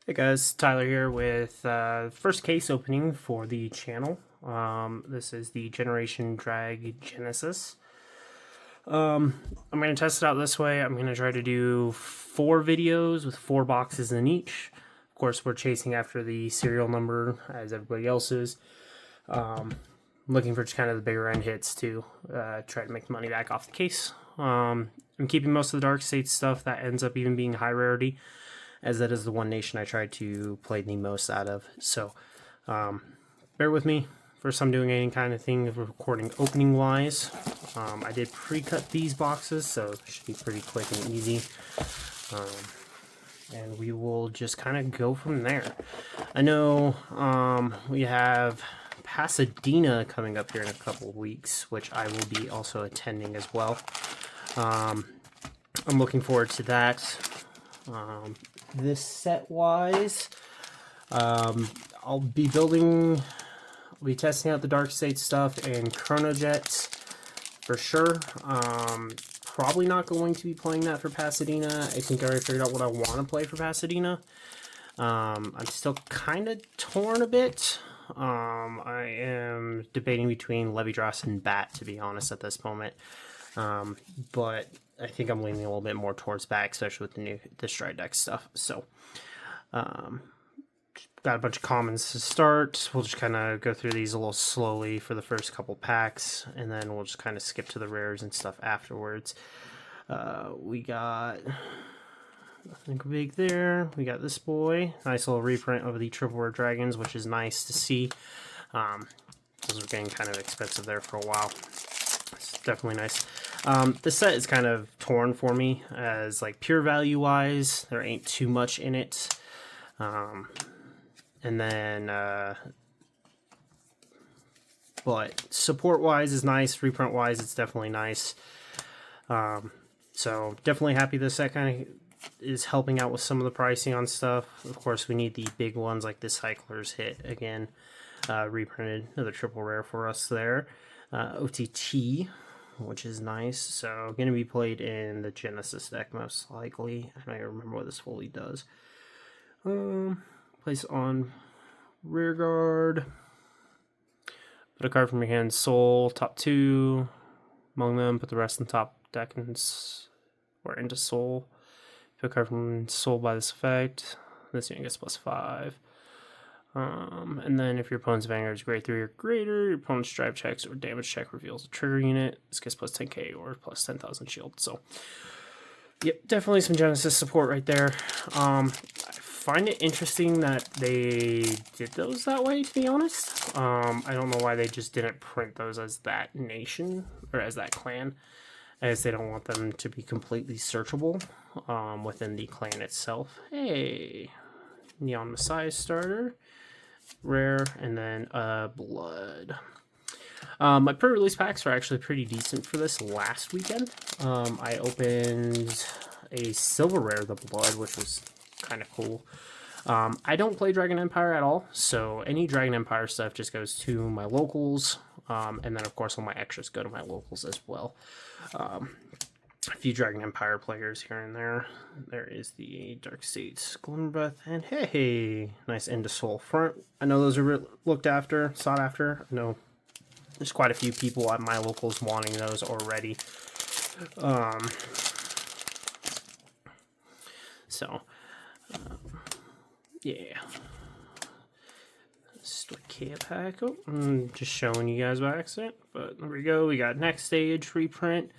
Hey guys, Tyler here with first case opening for the channel. This is the Generation Drag Genesis. I'm going to test it out this way. I'm going to try to do 4 videos with 4 boxes in each. Of course, we're chasing after the serial number as everybody else is. Looking for just kind of the bigger end hits to try to make money back off the case. I'm keeping most of the Dark State stuff that ends up even being high rarity, as that is the one nation I try to play the most out of. So, bear with me. First time doing any kind of thing of recording opening-wise. I did pre-cut these boxes, so it should be pretty quick and easy. And we will just kind of go from there. I know we have Pasadena coming up here in a couple of weeks, which I will be also attending as well. I'm looking forward to that. This set wise, I'll be testing out the Dark State stuff and Chronojet for sure. Probably not going to be playing that for Pasadena. I think I already figured out what I want to play for Pasadena. I'm still kind of torn a bit. I am debating between Levi-Dross and Bat, to be honest, at this moment. But I think I'm leaning a little bit more towards Bat, especially with the Stride deck stuff. So, got a bunch of commons to start. We'll just kind of go through these a little slowly for the first couple packs, and then we'll just kind of skip to the rares and stuff afterwards. We got nothing big there. We got this boy. Nice little reprint of the Triple Rare Dragons, which is nice to see. Those were getting kind of expensive there for a while. It's definitely nice. This set is kind of torn for me, as like pure value wise, there ain't too much in it. And then, but support wise is nice. Reprint wise, it's definitely nice. So definitely happy this set kind of is helping out with some of the pricing on stuff. Of course, we need the big ones like this Cycler's Hit again, reprinted, another triple rare for us there. OTT, which is nice. So going to be played in the Genesis deck most likely. I don't even remember what this fully does. Place on rear guard. Put a card from your hand, Soul, top 2 among them. Put the rest in top deck or into Soul. Put a card from Soul by this effect. This unit gets +5. And then if your opponent's Vanguard is grade 3 or greater, your opponent's drive checks or damage check reveals a trigger unit. This gets +10k or +10,000 shield. So, yep, definitely some Genesis support right there. I find it interesting that they did those that way, to be honest. I don't know why they just didn't print those as that nation or as that clan, as they don't want them to be completely searchable within the clan itself. Hey, Neon Messiah starter. Rare, and then blood. My pre-release packs are actually pretty decent for this last weekend. I opened a silver rare, the blood, which was kind of cool. I don't play Dragon Empire at all, so any Dragon Empire stuff just goes to my locals, and then of course all my extras go to my locals as well. A few Dragon Empire players here and there. There is the Dark State Glimmer Breath, and hey, nice Into Soul front. I know those are sought after. I know there's quite a few people at my locals wanting those already. Yeah. Stoichea pack. Oh, I'm just showing you guys by accident, but there we go. We got Next Stage reprint.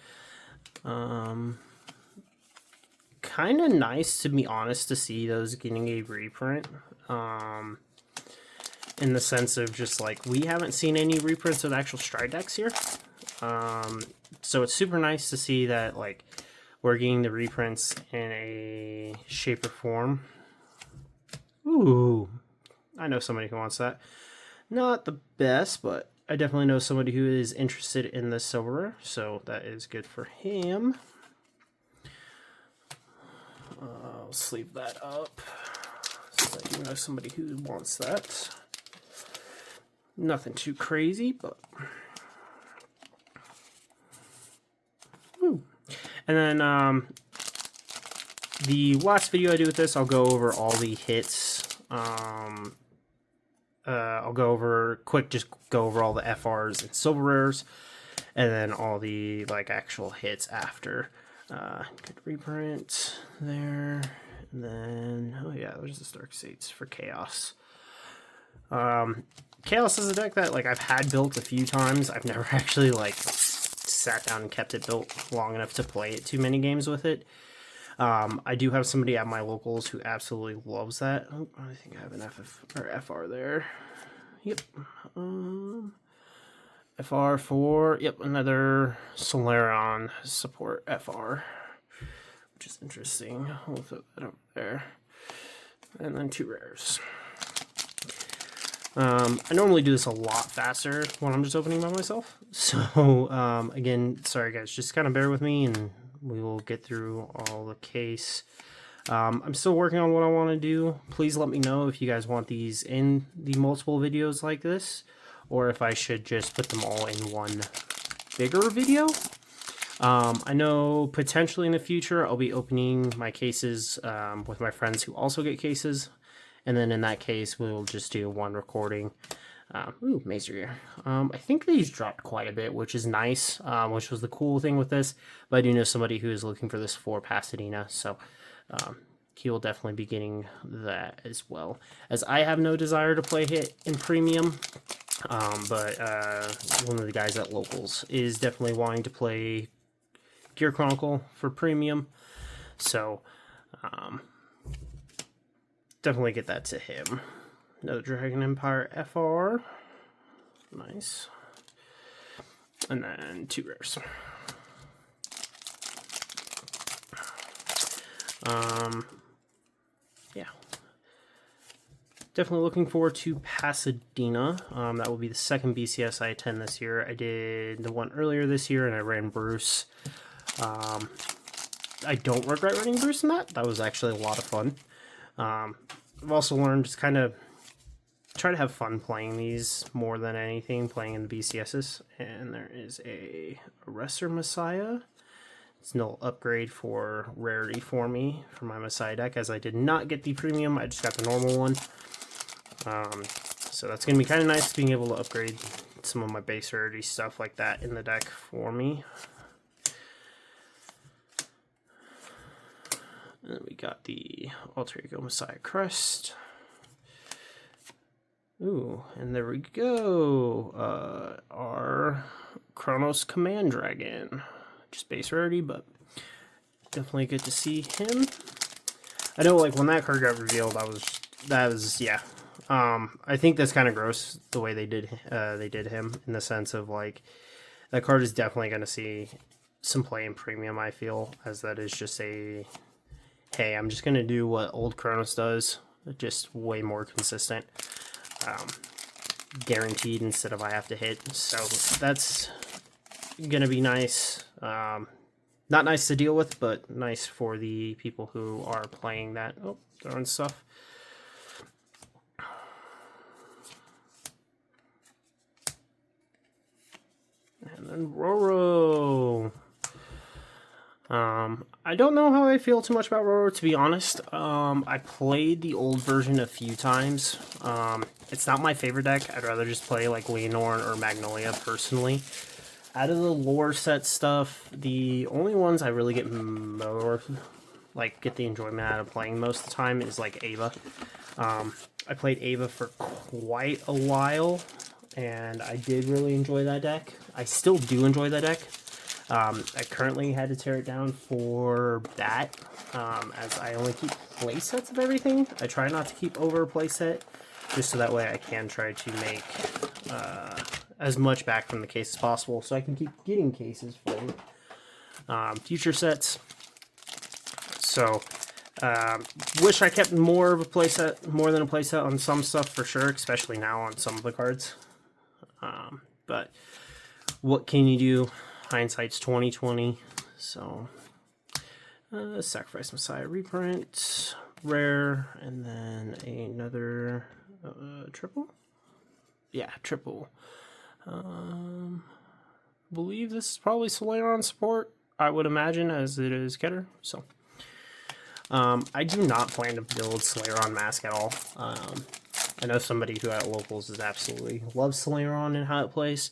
Kind of nice, to be honest, to see those getting a reprint. In the sense of just like, we haven't seen any reprints of actual Stride decks here. So it's super nice to see that like we're getting the reprints in a shape or form. Ooh, I know somebody who wants that. Not the best, but I definitely know somebody who is interested in the silver, so that is good for him. I'll sleeve that up so you know somebody who wants that. Nothing too crazy, but woo. And then the last video I do with this, I'll go over all the hits. I'll go over just go over all the FRs and silver rares, and then all the like actual hits after. Good reprint there, and then oh yeah, there's the Stark States for Chaos. Chaos is a deck that like I've had built a few times. I've never actually like sat down and kept it built long enough to play it too many games with it. I do have somebody at my locals who absolutely loves that. Oh, I think I have an FR there. Yep. FR for, yep, another Solarion support FR, which is interesting. We'll throw that over there. And then 2 rares. I normally do this a lot faster when I'm just opening by myself. So, again, sorry guys, just kind of bear with me and we will get through all the case. I'm still working on what I want to do. Please let me know if you guys want these in the multiple videos like this, or if I should just put them all in one bigger video. I know potentially in the future I'll be opening my cases with my friends who also get cases, and then in that case we'll just do one recording. Ooh, Mazer here. I think these dropped quite a bit, which is nice, which was the cool thing with this. But I do know somebody who is looking for this for Pasadena, so he will definitely be getting that as well. As I have no desire to play hit in premium, but one of the guys at locals is definitely wanting to play Gear Chronicle for premium, so definitely get that to him. Another Dragon Empire FR. Nice. And then 2 rares. Yeah. Definitely looking forward to Pasadena. That will be the second BCS I attend this year. I did the one earlier this year and I ran Bruce. I don't regret running Bruce in that. That was actually a lot of fun. I've also learned just kind of try to have fun playing these more than anything, playing in the BCSs. And there is a Arrestor Messiah. It's no upgrade for rarity for me for my Messiah deck, as I did not get the premium. I just got the normal one. So that's going to be kind of nice being able to upgrade some of my base rarity stuff like that in the deck for me. And then we got the Alter Ego Messiah Crest. Ooh, and there we go. Our Kronos Command Dragon. Just base rarity, but definitely good to see him. I know, like, when that card got revealed, that was yeah. I think that's kind of gross the way they did him, in the sense of, like, that card is definitely going to see some play in premium, I feel, as that is just a, hey, I'm just going to do what old Kronos does, just way more consistent. Guaranteed instead of I have to hit. So that's going to be nice. Not nice to deal with, but nice for the people who are playing that. Oh, throwing stuff. And then Roro. I don't know how I feel too much about Roro, to be honest. I played the old version a few times. It's not my favorite deck. I'd rather just play like Leonore or Magnolia personally. Out of the lore set stuff, the only ones I really get more, like, get the enjoyment out of playing most of the time is like Ava. I played Ava for quite a while, and I did really enjoy that deck. I still do enjoy that deck. I currently had to tear it down for that, as I only keep play sets of everything. I try not to keep over a play set, just so that way I can try to make as much back from the case as possible, so I can keep getting cases for future sets. So, wish I kept more of a playset, more than a playset on some stuff for sure, especially now on some of the cards. But what can you do? Hindsight's 20/20. So, Sacrifice Messiah reprint, rare, and then another triple. Yeah, triple. I believe this is probably Solarion support, I would imagine, as it is Keter. So, I do not plan to build Slayeron mask at all. I know somebody who at locals is absolutely loves Slayeron and how it plays.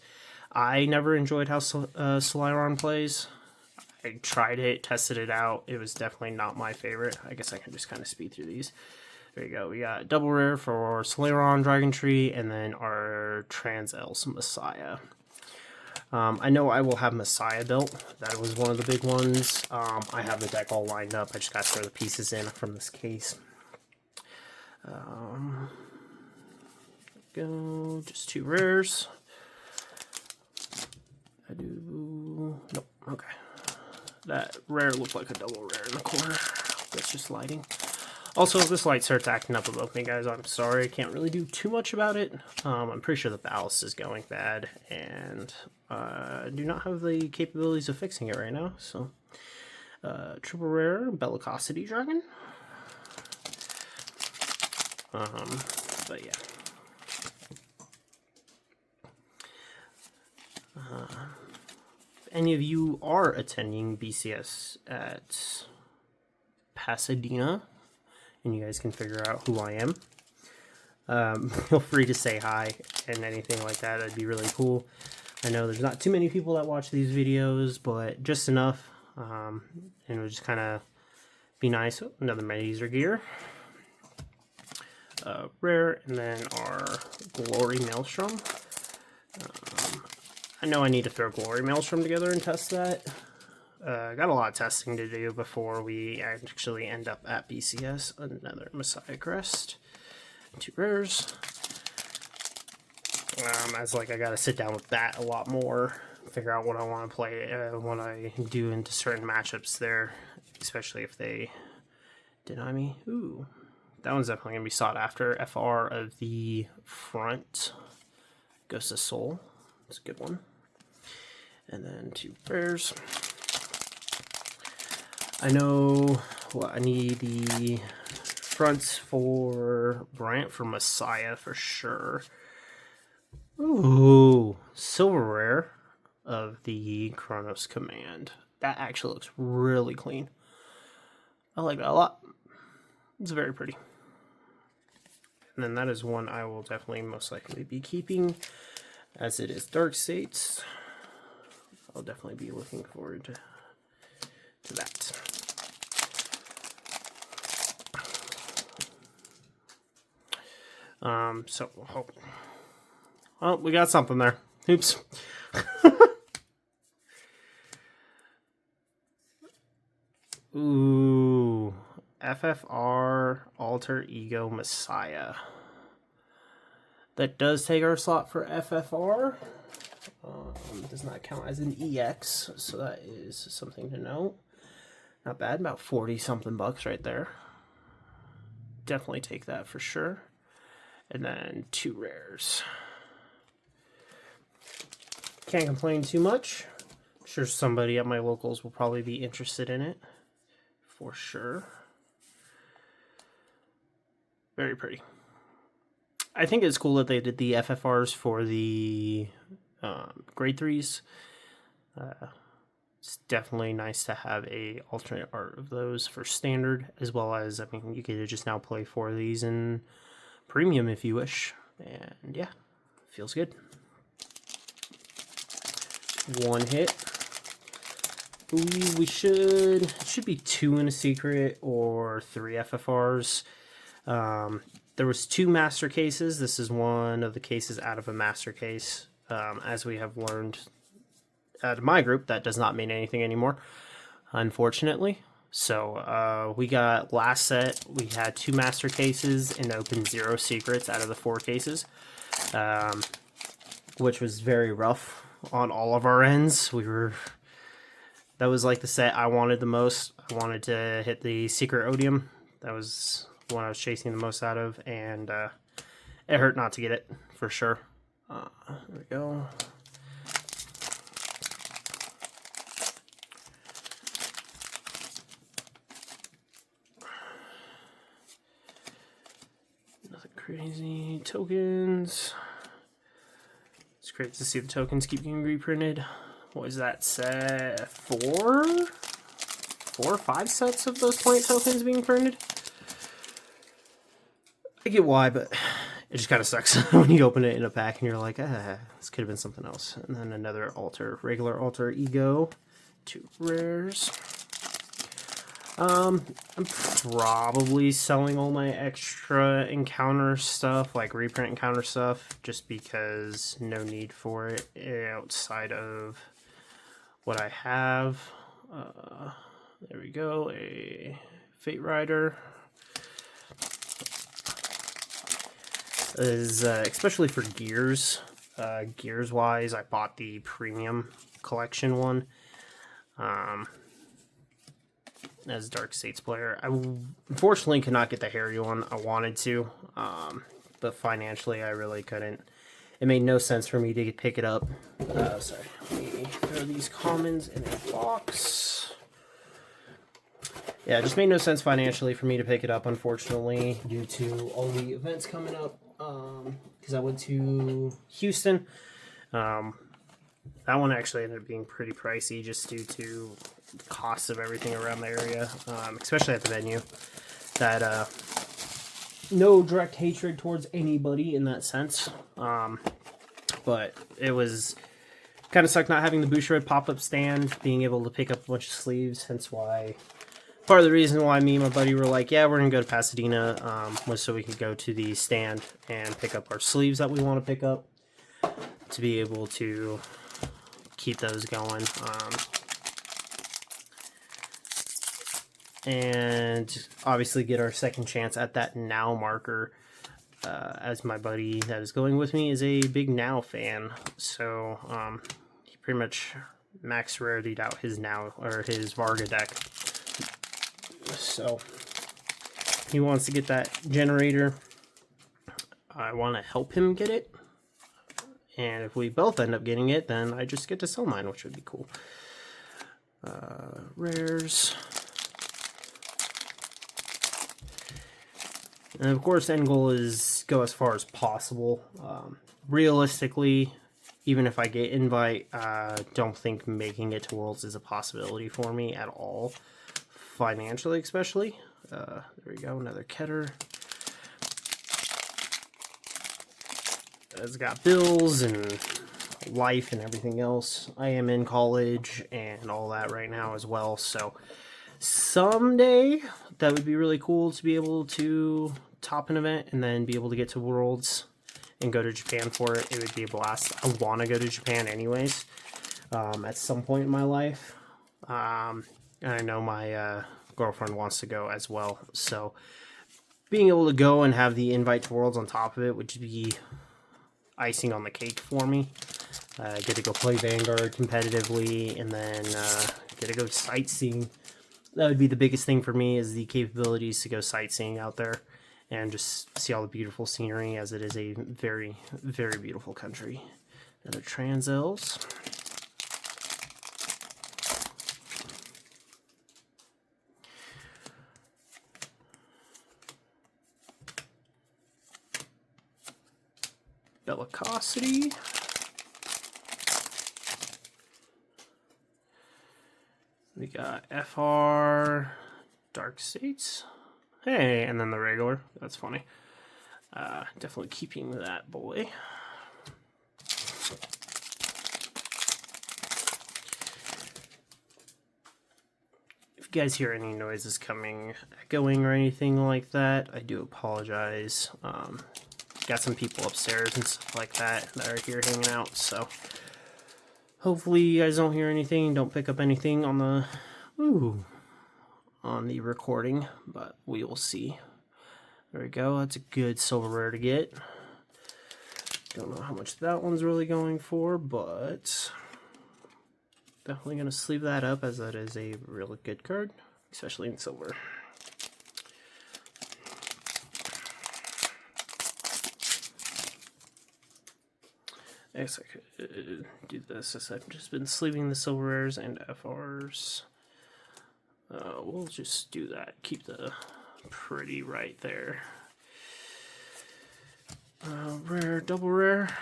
I never enjoyed how Slayeron plays. I tried it, tested it out. It was definitely not my favorite. I guess I can just kind of speed through these. There you go. We got double rare for Slayeron Dragon Tree, and then our Trans Else Messiah. I know I will have Messiah built. That was one of the big ones. I have the deck all lined up. I just got to throw the pieces in from this case. Go, just 2 rares. I do, nope, okay. That rare looked like a double rare in the corner. That's just lighting. Also, if this light starts acting up above me, guys, I'm sorry. I can't really do too much about it. I'm pretty sure the ballast is going bad, and I do not have the capabilities of fixing it right now. So, triple rare Bellicosity Dragon. But yeah. If any of you are attending BCS at Pasadena, and you guys can figure out who I am, feel free to say hi and anything like that. That'd be really cool. I know there's not too many people that watch these videos, but just enough, and it would just kind of be nice. Oh, another Mazer gear, rare, and then our Glory Maelstrom. I know I need to throw Glory Maelstrom together and test that. Got a lot of testing to do before we actually end up at BCS. Another Messiah Crest. 2 rares. As like I gotta sit down with that a lot more. Figure out what I want to play, what I do into certain matchups there. Especially if they deny me. Ooh. That one's definitely going to be sought after. FR of the front. Ghost of Soul. It's a good one. And then 2 rares. I know I need the fronts for Brant for Messiah for sure. Ooh, silver rare of the Chronos Command. That actually looks really clean. I like that a lot. It's very pretty. And then that is one I will definitely most likely be keeping, as it is Dark States. I'll definitely be looking forward to that. So, oh, we got something there. Oops. Ooh, FFR Alter Ego Messiah. That does take our slot for FFR. Does not count as an EX, so that is something to note. Not bad, about 40 something bucks right there. Definitely take that for sure. And then 2 rares. Can't complain too much. I'm sure somebody at my locals will probably be interested in it. For sure. Very pretty. I think it's cool that they did the FFRs for the grade 3s. It's definitely nice to have a alternate art of those for standard, as well as, I mean, you could just now play 4 of these in premium if you wish. And yeah, feels good. 1 hit. Ooh, it should be 2 in a secret or 3 FFRs. There was 2 master cases. This is one of the cases out of a master case. As we have learned out of my group, that does not mean anything anymore, unfortunately. So we got last set, we had 2 master cases and opened 0 secrets out of the 4 cases, which was very rough on all of our ends. That was like the set I wanted the most. I wanted to hit the secret odium. That was one I was chasing the most out of, and it hurt not to get it, for sure. There we go. Nothing crazy. Tokens. It's great to see the tokens keep getting reprinted. What is that, set 4? 4 or 5 sets of those plant tokens being printed. I get why, but it just kind of sucks when you open it in a pack and you're like, this could have been something else. And then another regular alter ego, 2 rares. I'm probably selling all my extra encounter stuff, like reprint encounter stuff, just because no need for it outside of what I have. There we go, a Fate Rider. Is especially for gears. Gears wise, I bought the premium collection one. As Dark States player, I unfortunately could not get the hairy one. I wanted to, but financially I really couldn't. It made no sense for me to pick it up. Sorry, let me throw these commons in a box. Yeah, it just made no sense financially for me to pick it up, unfortunately, due to all the events coming up. Because I went to Houston. That one actually ended up being pretty pricey just due to the cost of everything around the area, especially at the venue. That no direct hatred towards anybody in that sense, but it was kind of sucked not having the Bushiroad pop-up stand, being able to pick up a bunch of sleeves, hence why part of the reason why me and my buddy were like, yeah, we're going to go to Pasadena, was so we could go to the stand and pick up our sleeves that we want to pick up to be able to keep those going. And obviously get our second chance at that Now marker, as my buddy that is going with me is a big Now fan. So he pretty much max rarity'd out his Now, or his Varga deck. So he wants to get that generator. I want to help him get it, and if we both end up getting it, then I just get to sell mine, which would be cool. Rares, and of course end goal is go as far as possible. Realistically, even if I get invite, don't think making it to Worlds is a possibility for me at all. Financially, especially. There we go, another Keter. It's got bills and life and everything else. I am in college and all that right now as well, so someday that would be really cool to be able to top an event and then be able to get to Worlds and go to Japan for it. It would be a blast. I want to go to Japan anyways, at some point in my life. I know my girlfriend wants to go as well, so being able to go and have the invite to Worlds on top of it would be icing on the cake for me. Get to go play Vanguard competitively, and then get to go sightseeing. That would be the biggest thing for me, is the capabilities to go sightseeing out there and just see all the beautiful scenery, as it is a very, very beautiful country. Another Transils. Bellicosity. We got FR, Dark States. Hey, and then the regular. That's funny. Definitely keeping that boy. If you guys hear any noises coming, echoing or anything like that, I do apologize. Got some people upstairs and stuff like that are here hanging out, so hopefully you guys don't hear anything, don't pick up anything on the recording, but we will see. There we go. That's a good silver rare to get. Don't know how much that one's really going for, but definitely going to sleeve that up, as that is a really good card, especially in silver. I guess I could do this, as I've just been sleeving the silver rares and FRs. We'll just do that. Keep the pretty right there. Rare, double rare.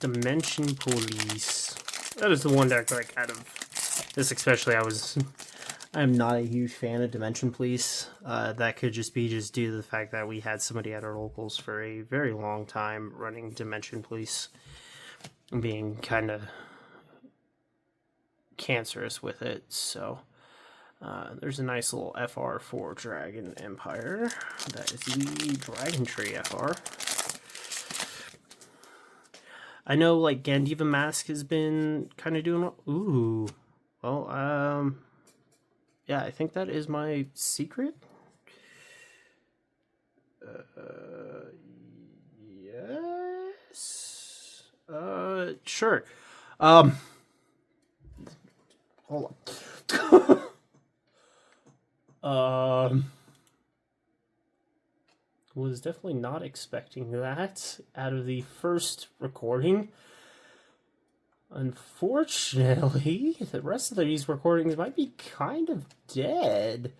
Dimension Police. That is the one deck, like, out of this especially, I was I'm not a huge fan of Dimension Police. That could just be due to the fact that we had somebody at our locals for a very long time running Dimension Police, being kind of cancerous with it. So there's a nice little FR for Dragon Empire. That is the Dragon Tree FR. I know, like, Gandiva Mask has been kind of doing well. Ooh. Well, yeah, I think that is my secret. Yes. Sure. Hold on. Was definitely not expecting that out of the first recording. Unfortunately, the rest of these recordings might be kind of dead.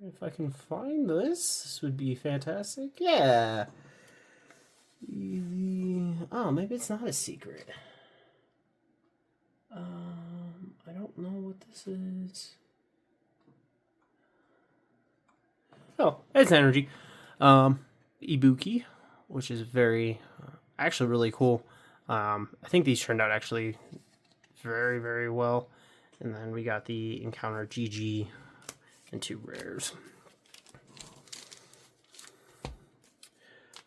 If I can find this would be fantastic. Yeah. Oh, maybe it's not a secret. I don't know what this is. Oh, it's energy. Ibuki, which is very, actually really cool. I think these turned out actually very, very well. And then we got the Encounter GG and 2 rares.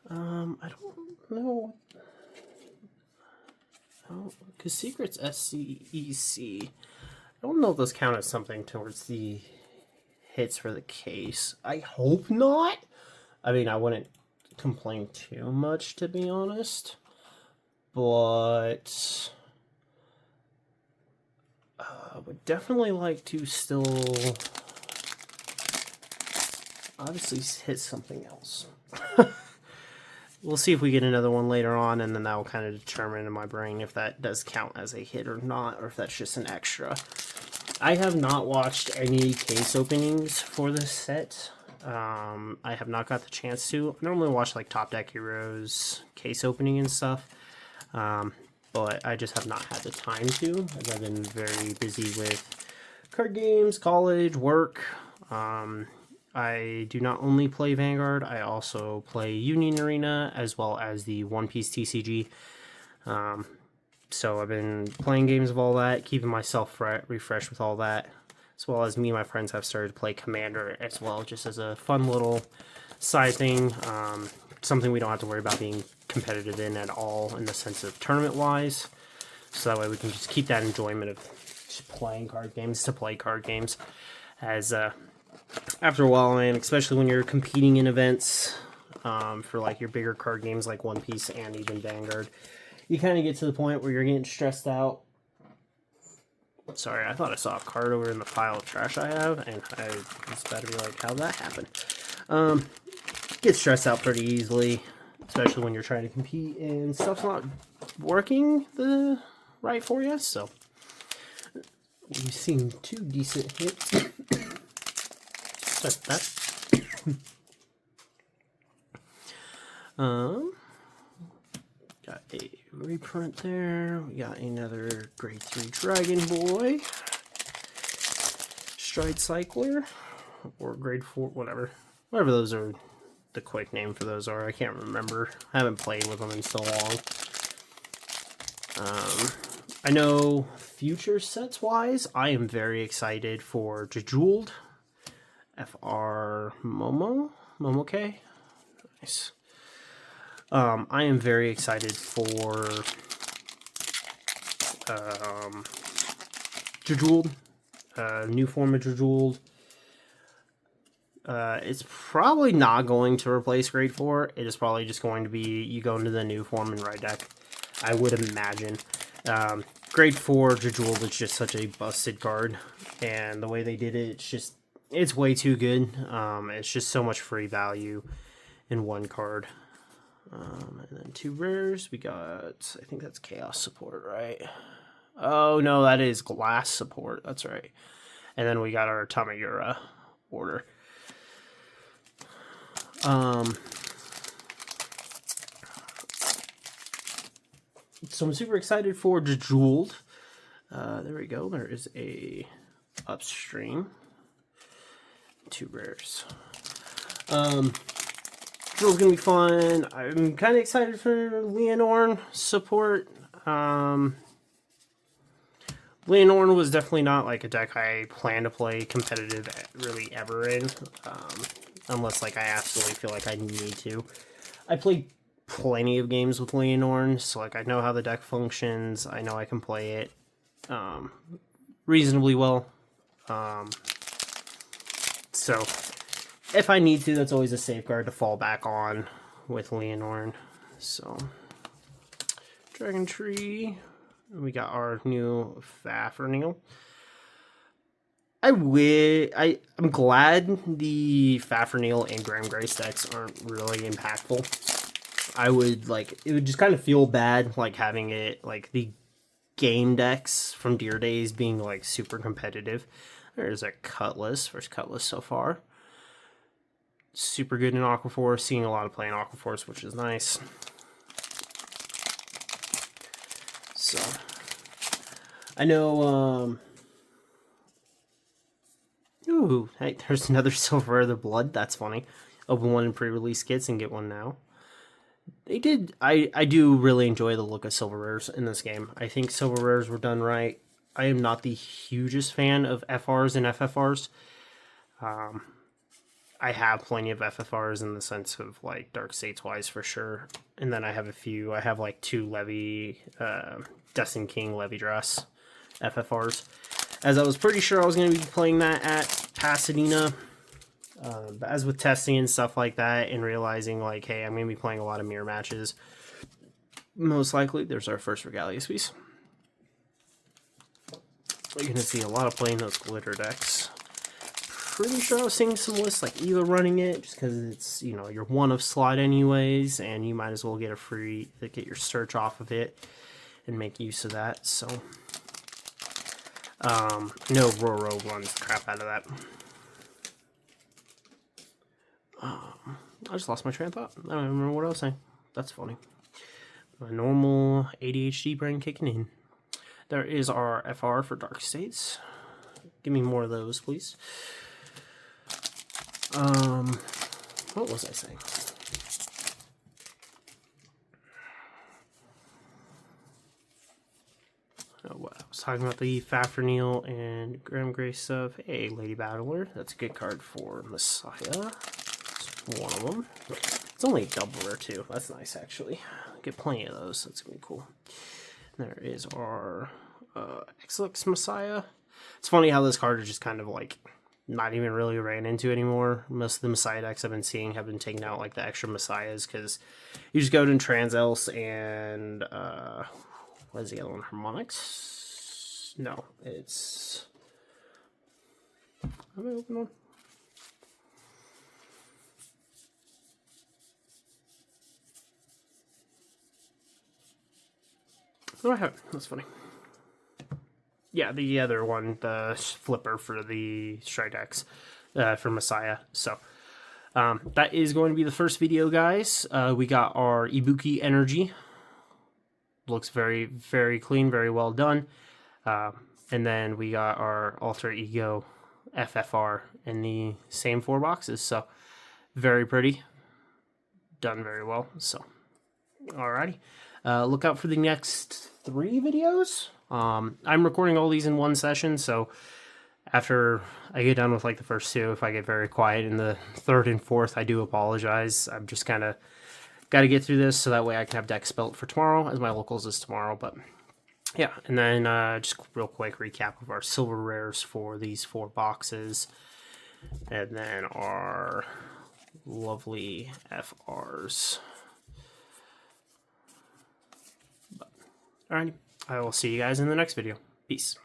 I don't know. Oh, because Secret's SCEC. I don't know if those count as something towards the hits for the case. I hope not. I mean, I wouldn't complain too much, to be honest. But I would definitely like to still obviously hit something else. We'll see if we get another one later on, and then that will kind of determine in my brain if that does count as a hit or not, or if that's just an extra. I have not watched any case openings for this set. I have not got the chance to. I normally watch like Top Deck Heroes case opening and stuff, but I just have not had the time to, as I've been very busy with card games, college, work. I do not only play Vanguard, I also play Union Arena as well as the One Piece TCG. So I've been playing games of all that, keeping myself refreshed with all that, as well as me and my friends have started to play Commander as well, just as a fun little side thing. Something we don't have to worry about being competitive in at all in the sense of tournament-wise. So that way we can just keep that enjoyment of just playing card games to play card games. As after a while, man, especially when you're competing in events for like your bigger card games like One Piece and even Vanguard, you kind of get to the point where you're getting stressed out. Sorry, I thought I saw a card over in the pile of trash I have, and I was about to be like, how'd that happen? Get stressed out pretty easily, especially when you're trying to compete and stuff's not working right for you. So we've seen 2 decent hits. Sorry, that. Got a reprint there. We got another grade 3 Dragon Boy. Stride Cycler. Or grade 4, whatever. Whatever those are, the quick name for those are. I can't remember. I haven't played with them in so long. I know future sets wise, I am very excited for Jejuled. FR Momoke. Nice. I am very excited for Jejuled, new form of Jejuled. It's probably not going to replace Grade 4. It is probably just going to be you go into the new form and ride deck. I would imagine. Grade 4 Jejuled is just such a busted card, and the way they did it, it's way too good. It's just so much free value in one card. And then 2 rares. We got, I think that's Chaos support, right? Oh, no, that is Glass support. That's right. And then we got our Tamayura order. So I'm super excited for Jejuled. There we go. There is a upstream. 2 rares. Drill's gonna be fun. I'm kind of excited for Leonorn support. Leonorn was definitely not like a deck I plan to play competitive really ever in, unless like I absolutely feel like I need to. I played plenty of games with Leonorn, so like I know how the deck functions. I know I can play it reasonably well. So if I need to, that's always a safeguard to fall back on with Leonorn. So Dragon Tree. We got our new Fafnir. I'm glad the Fafnir and Graham Grace decks aren't really impactful. It would just kind of feel bad like having it like the game decks from Deer Days being like super competitive. There's a Cutlass, first Cutlass so far. Super good in Aquaforce, seeing a lot of play in Aquaforce, which is nice. So, I know, ooh, hey, there's another Silver of the Blood, that's funny. Open one in pre-release kits and get one now. They did, I do really enjoy the look of Silver Rares in this game. I think Silver Rares were done right. I am not the hugest fan of FRs and FFRs. I have plenty of FFRs in the sense of like Dark States wise for sure. And then I have a few, I have like 2 Levy, Destin King Levy Dress FFRs. As I was pretty sure I was going to be playing that at Pasadena. But as with testing and stuff like that and realizing like, hey, I'm going to be playing a lot of mirror matches. Most likely, there's our first Regalia piece. You're going to see a lot of playing those glitter decks. Pretty sure I was seeing some lists like Eva running it just because it's, you know, you're one of slot anyways, and you might as well get a free, get your search off of it and make use of that. So, no, Roro runs the crap out of that. I just lost my train of thought. I don't remember what I was saying. That's funny. My normal ADHD brain kicking in. There is our FR for Dark States. Give me more of those, please. What was I saying? Oh, what? I was talking about the Fafnir and Graham Grace stuff. Hey, Lady Battler. That's a good card for Messiah. It's one of them. It's only a double rare, too. That's nice, actually. Get plenty of those. That's going to be cool. There is our Bt06 Messiah. It's funny how this card is just kind of like not even really ran into anymore. Most of the Messiah decks I've been seeing have been taking out like the extra Messiahs because you just go to Transels and what is the other one? Harmonics? No, it's. Have I opened one? Oh, I haven't. That's funny. Yeah, the other one, the flipper for the Strike decks for Messiah. So that is going to be the first video, guys. We got our Ibuki Energy. Looks very, very clean, very well done. And then we got our Alter Ego FFR in the same 4 boxes. So very pretty. Done very well. So, alrighty. Look out for the next 3 videos. I'm recording all these in one session, so after I get done with like the first 2, if I get very quiet in the 3rd and 4th, I do apologize. I'm just kind of got to get through this so that way I can have decks built for tomorrow, as my locals is tomorrow. But yeah, and then just real quick recap of our silver rares for these 4 boxes, and then our lovely FRs. Alright, I will see you guys in the next video. Peace.